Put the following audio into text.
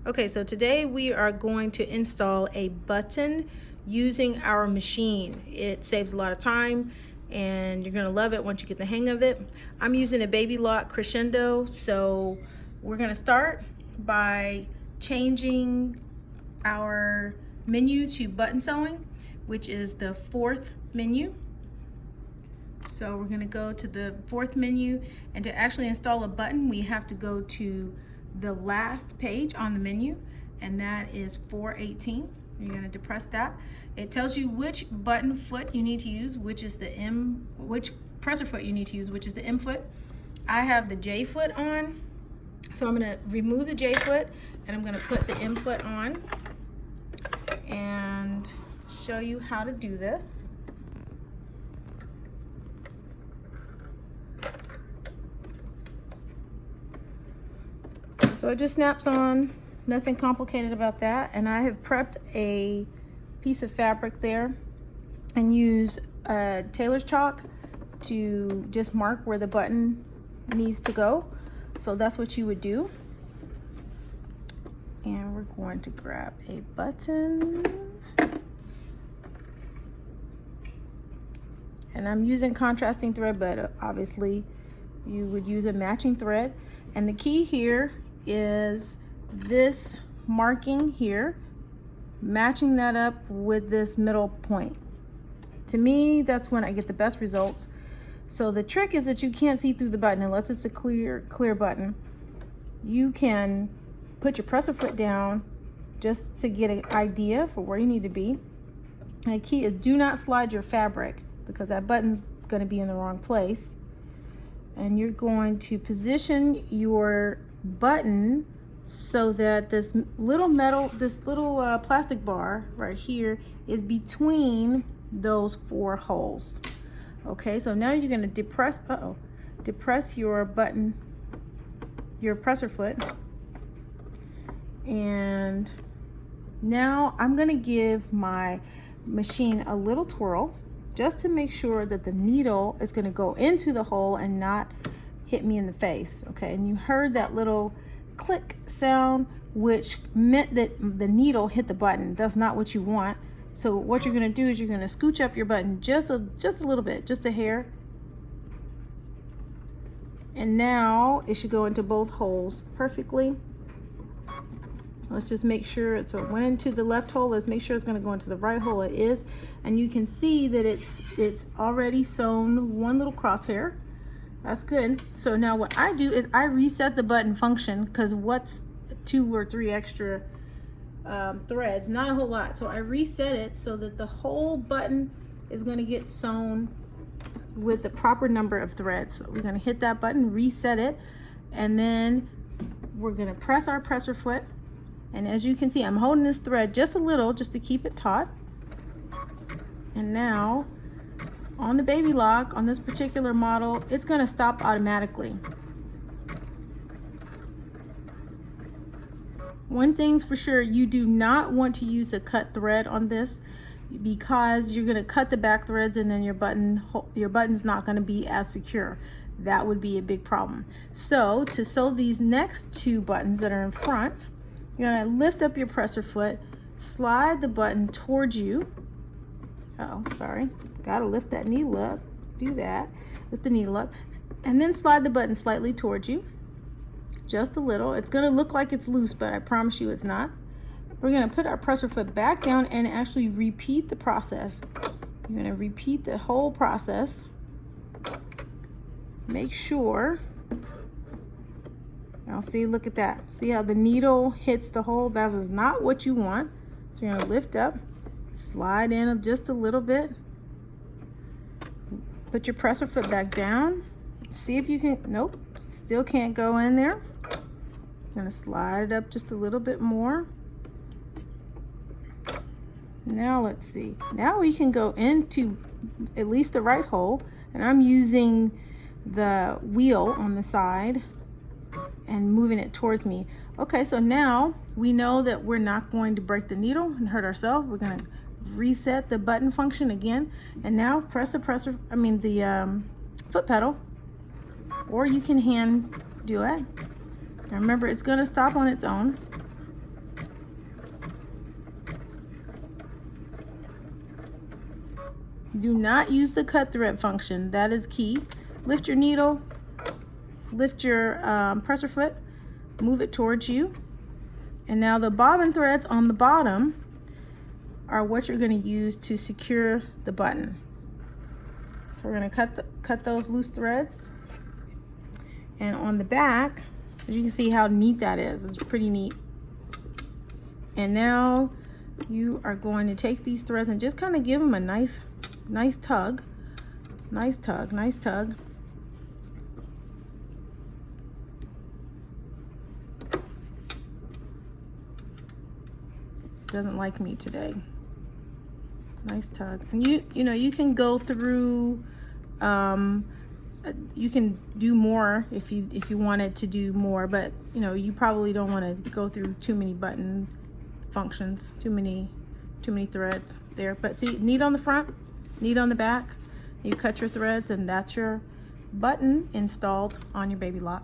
Okay, so today we are going to install a button using our machine. It saves a lot of time and you're gonna love it once you get the hang of it. I'm using a Baby Lock Crescendo, so we're gonna start by changing our menu to button sewing, which is the fourth menu. So we're gonna go to the fourth menu, and to actually install a button, we have to go to the last page on the menu, and that is 418. You're gonna depress that. It tells you which button foot you need to use, which presser foot you need to use, which is the M foot. I have the J foot on, so I'm gonna remove the J foot and I'm gonna put the M foot on and show you how to do this. So it just snaps on, nothing complicated about that. And I have prepped a piece of fabric there and use tailor's chalk to just mark where the button needs to go. So that's what you would do. And we're going to grab a button. And I'm using contrasting thread, but obviously you would use a matching thread. And the key here is this marking here, matching that up with this middle point. To me, that's when I get the best results. So the trick is that you can't see through the button unless it's a clear button. You can put your presser foot down just to get an idea for where you need to be. And the key is do not slide your fabric, because that button's going to be in the wrong place. And you're going to position your button so that this little plastic bar right here is between those 4 holes. Okay, so now you're going to depress your button, your presser foot. And now I'm going to give my machine a little twirl just to make sure that the needle is going to go into the hole and not hit me in the face. Okay, and you heard that little click sound, which meant that the needle hit the button. That's not what you want. So what you're going to do is you're going to scooch up your button just a little bit, just a hair. And now it should go into both holes perfectly. Let's just make sure it went into the left hole. Let's make sure it's going to go into the right hole. It is, and you can see that it's already sewn one little crosshair. That's good. So now what I do is I reset the button function, because what's 2 or 3 extra threads? Not a whole lot. So I reset it so that the whole button is going to get sewn with the proper number of threads. So we're going to hit that button, reset it, and then we're going to press our presser foot. And as you can see, I'm holding this thread just a little just to keep it taut. And now on the Baby Lock, on this particular model, it's going to stop automatically. One thing's for sure, you do not want to use the cut thread on this, because you're going to cut the back threads and then your button's not going to be as secure. That would be a big problem. So to sew these next 2 buttons that are in front, you're going to lift up your presser foot, slide the button towards you. Oh, sorry. Got to lift that needle up. Do that. Lift the needle up. And then slide the button slightly towards you. Just a little. It's going to look like it's loose, but I promise you it's not. We're going to put our presser foot back down and actually repeat the process. You're going to repeat the whole process. Make sure. Now see, look at that. See how the needle hits the hole? That is not what you want. So you're going to lift up, slide in just a little bit. Put your presser foot back down. See if you can, nope, still can't go in there. You're going to slide it up just a little bit more. Now let's see. Now we can go into at least the right hole. And I'm using the wheel on the side and moving it towards me. Okay, so now we know that we're not going to break the needle and hurt ourselves. We're going to reset the button function again, and now press the foot pedal, or you can hand do it. Now remember, it's going to stop on its own. Do not use the cut thread function. That is key. Lift your needle, lift your presser foot, move it towards you. And now the bobbin threads on the bottom are what you're going to use to secure the button. So we're going to cut those loose threads. And on the back, as you can see how neat that is. It's pretty neat. And now you are going to take these threads and just kind of give them a nice tug. Nice tug, nice tug. Doesn't like me today. Nice tug. And you know, you can go through, you can do more if you wanted to do more, but you know, you probably don't want to go through too many button functions, too many threads there. But see, neat on the front, neat on the back. You cut your threads, and that's your button installed on your Baby Lock.